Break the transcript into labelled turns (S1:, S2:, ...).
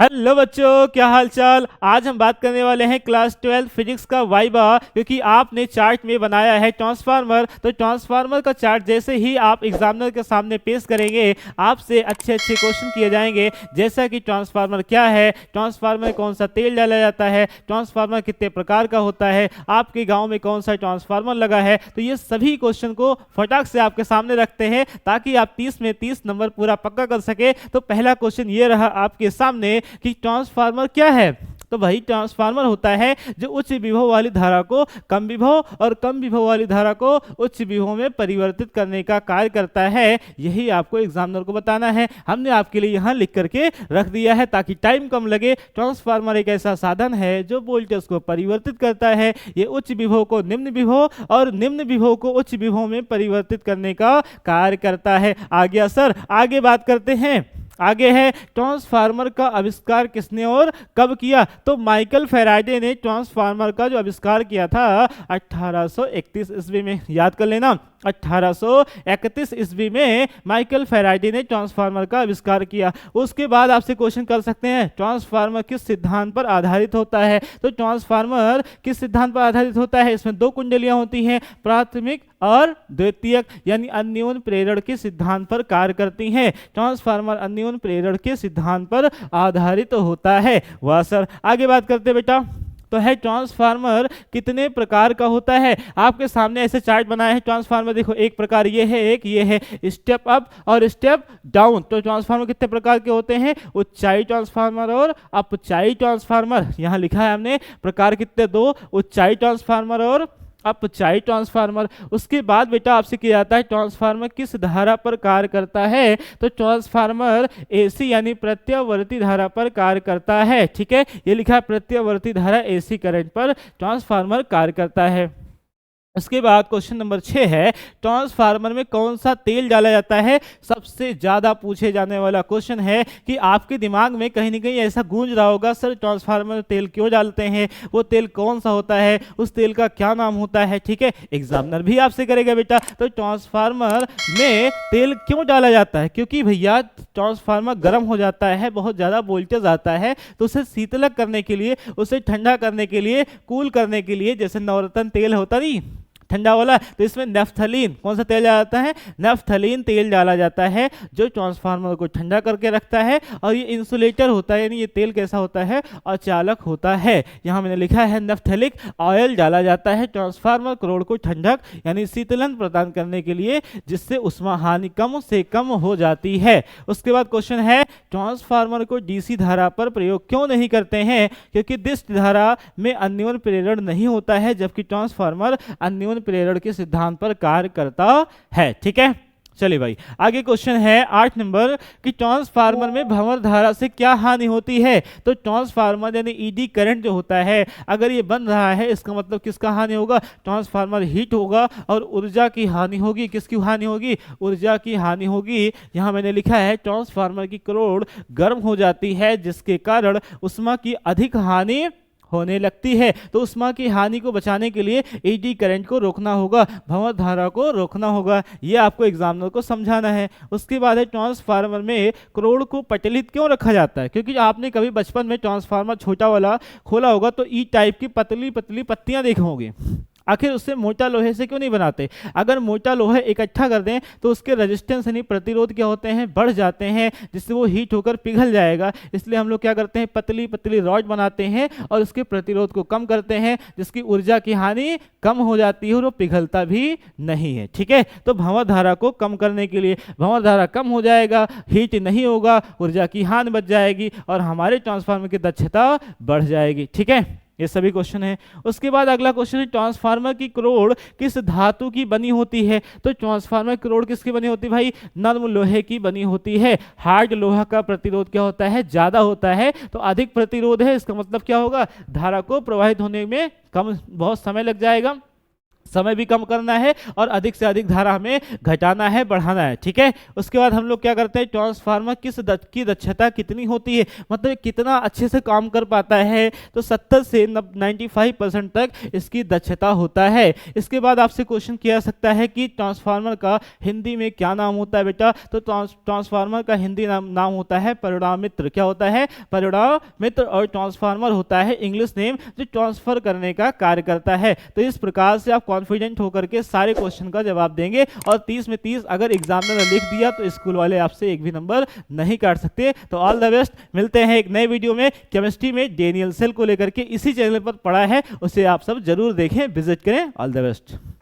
S1: Hello बच्चों, क्या हाल चाल। आज हम बात करने वाले हैं क्लास 12 फिजिक्स का वाइवा। क्योंकि आपने चार्ट में बनाया है ट्रांसफार्मर, तो ट्रांसफार्मर का चार्ट जैसे ही आप एग्जामिनर के सामने पेश करेंगे आपसे अच्छे अच्छे क्वेश्चन किए जाएंगे। जैसा कि ट्रांसफार्मर क्या है, ट्रांसफार्मर में कौन सा तेल डाला जाता है, ट्रांसफार्मर कितने प्रकार का होता है, आपके गाँव में कौन सा ट्रांसफार्मर लगा है। तो ये सभी क्वेश्चन को फटाक से आपके सामने रखते हैं ताकि आप 30 में 30 नंबर पूरा पक्का कर सके। तो पहला क्वेश्चन ये रहा आपके सामने कि ट्रांसफार्मर क्या है। तो वही ट्रांसफार्मर होता है जो उच्च विभव वाली धारा को कम विभव और कम विभव वाली धारा को उच्च विभव में परिवर्तित करने का कार्य करता है। यही आपको एग्जामिनर को बताना है। हमने आपके लिए यहाँ लिख करके रख दिया है ताकि टाइम कम लगे। ट्रांसफार्मर एक ऐसा साधन है जो वोल्टेज को परिवर्तित करता है। ये उच्च विभव को निम्न विभव और निम्न विभव को उच्च विभव में परिवर्तित करने का कार्य करता है। आ गया सर, आगे बात करते हैं। आगे है ट्रांसफार्मर का आविष्कार किसने और कब किया। तो माइकल फैराडे ने ट्रांसफार्मर का जो आविष्कार किया था 1831 ईस्वी में। याद कर लेना, 1831 ईस्वी में माइकल फैराडे ने ट्रांसफार्मर का आविष्कार किया। उसके बाद आपसे क्वेश्चन कर सकते हैं ट्रांसफार्मर किस सिद्धांत पर आधारित होता है। तो ट्रांसफार्मर किस सिद्धांत पर आधारित होता है, इसमें दो कुंडलियां होती हैं, प्राथमिक और द्वितीयक, यानी अन्योन्य प्रेरण के सिद्धांत पर कार्य करती हैं। ट्रांसफार्मर अन्योन्य प्रेरण के सिद्धांत पर आधारित होता है। वाह सर, आगे बात करते हैं बेटा। तो है ट्रांसफार्मर कितने प्रकार का होता है। आपके सामने ऐसे चार्ट बनाया है ट्रांसफार्मर। देखो, एक प्रकार ये है, एक ये है, स्टेप अप और स्टेप डाउन। तो ट्रांसफार्मर कितने प्रकार के होते हैं, ऊंचाई ट्रांसफार्मर और अपचाई ट्रांसफार्मर। यहाँ लिखा है हमने प्रकार कितने, दो, ऊंचाई ट्रांसफार्मर और अपचाई ट्रांसफार्मर। उसके बाद बेटा आपसे किया जाता है ट्रांसफार्मर किस धारा पर कार्य करता है। तो ट्रांसफार्मर एसी यानी प्रत्यावर्ती धारा पर कार्य करता है। ठीक है, ये लिखा है प्रत्यावर्ती धारा एसी करंट पर ट्रांसफार्मर कार्य करता है। उसके बाद क्वेश्चन नंबर 6 है ट्रांसफार्मर में कौन सा तेल डाला जाता है। सबसे ज्यादा पूछे जाने वाला क्वेश्चन है कि आपके दिमाग में कहीं ना कहीं ऐसा गूंज रहा होगा, सर ट्रांसफार्मर में तेल क्यों डालते हैं, वो तेल कौन सा होता है, उस तेल का क्या नाम होता है। ठीक है, एग्जामिनर भी आपसे करेगा बेटा। तो ट्रांसफार्मर में तेल क्यों डाला जाता है, क्योंकि भैया ट्रांसफार्मर गर्म हो जाता है, बहुत ज्यादा वोल्टेज आता है, तो उसे शीतलक करने के लिए, उसे ठंडा करने के लिए, कूल करने के लिए, जैसे नवरत्न तेल होता नहीं ठंडा वाला, तो इसमें नेफ्थलीन, कौन सा तेल डाला जाता है, नेफ्थलीन तेल डाला जाता है जो ट्रांसफार्मर को ठंडा करके रखता है। और ये इंसुलेटर होता है, यानी ये तेल कैसा होता है, अचालक होता है। यहाँ मैंने लिखा है नेफ्थेलिक ऑयल डाला जाता है ट्रांसफार्मर क्रोड़ को ठंडक यानी शीतलन प्रदान करने के लिए, जिससे उष्मा हानि कम से कम हो जाती है। उसके बाद क्वेश्चन है ट्रांसफार्मर को डीसी धारा पर प्रयोग क्यों नहीं करते हैं। क्योंकि डिस्क धारा में अन्योन्य प्रेरण नहीं होता है, जबकि ट्रांसफार्मर अन्योन्य प्रेरण के सिद्धांत पर कार्य करता है। ठीक है, चलिए भाई आगे क्वेश्चन है 8 नंबर कि ट्रांसफार्मर में भंवर धारा से क्या हानि होती है। तो ट्रांसफार्मर यानी ईडी करंट जो होता है, अगर ये बन रहा है, इसका मतलब किसका हानि होगा, ट्रांसफार्मर हीट होगा और ऊर्जा की हानि होगी। किसकी हानि होगी, ऊर्जा की हानि होगी। यहाँ मैंने लिखा है ट्रांसफार्मर की करोड़ गर्म हो जाती है, जिसके कारण उष्मा की अधिक हानि होने लगती है। तो उष्मा की हानि को बचाने के लिए एडी करंट को रोकना होगा, भंवर धारा को रोकना होगा। ये आपको एग्जामिनर को समझाना है। उसके बाद है ट्रांसफार्मर में करोड़ को पटलित क्यों रखा जाता है। क्योंकि आपने कभी बचपन में ट्रांसफार्मर छोटा वाला खोला होगा तो ई टाइप की पतली पतली पत्तियां देखे होंगे। आखिर उससे मोटा लोहे से क्यों नहीं बनाते। अगर मोटा लोहा इकट्ठा कर दें तो उसके रेजिस्टेंस यानी प्रतिरोध क्या होते हैं, बढ़ जाते हैं, जिससे वो हीट होकर पिघल जाएगा। इसलिए हम लोग क्या करते हैं, पतली पतली रॉड बनाते हैं और उसके प्रतिरोध को कम करते हैं, जिसकी ऊर्जा की हानि कम हो जाती है और वो पिघलता भी नहीं है। ठीक है, तो भंवर धारा को कम करने के लिए, भंवर धारा कम हो जाएगा, हीट नहीं होगा, ऊर्जा की हानि बच जाएगी और हमारे ट्रांसफार्मर की दक्षता बढ़ जाएगी। ठीक है, ये सभी क्वेश्चन है। उसके बाद अगला क्वेश्चन है ट्रांसफार्मर की करोड़ किस धातु की बनी होती है। तो ट्रांसफार्मर करोड़ किसकी बनी होती है भाई, नर्म लोहे की बनी होती है। हार्ड लोहा का प्रतिरोध क्या होता है, ज्यादा होता है, तो अधिक प्रतिरोध है, इसका मतलब क्या होगा, धारा को प्रवाहित होने में कम बहुत समय लग जाएगा। समय भी कम करना है और अधिक से अधिक धारा हमें घटाना है, बढ़ाना है। ठीक है, उसके बाद हम लोग क्या करते हैं, ट्रांसफार्मर की दक्षता कितनी होती है, मतलब कितना अच्छे से काम कर पाता है, तो 70 से 95% तक इसकी दक्षता होता है। इसके बाद आपसे क्वेश्चन किया जा सकता है कि ट्रांसफार्मर का हिंदी में क्या नाम होता है बेटा, तो ट्रांसफार्मर का हिंदी नाम होता है परिणामित्र। क्या होता है, परिणामित्र। और ट्रांसफार्मर होता है इंग्लिश नेम जो ट्रांसफर करने का कार्य करता है। तो इस प्रकार से आप कॉन्फिडेंट होकर के सारे क्वेश्चन का जवाब देंगे और 30 में 30 अगर एग्जामिनर ने लिख दिया तो स्कूल वाले आपसे एक भी नंबर नहीं काट सकते। तो ऑल द बेस्ट, मिलते हैं एक नए वीडियो में। केमिस्ट्री में डेनियल सेल को लेकर के इसी चैनल पर पढ़ा है, उसे आप सब जरूर देखें, विजिट करें। All the best.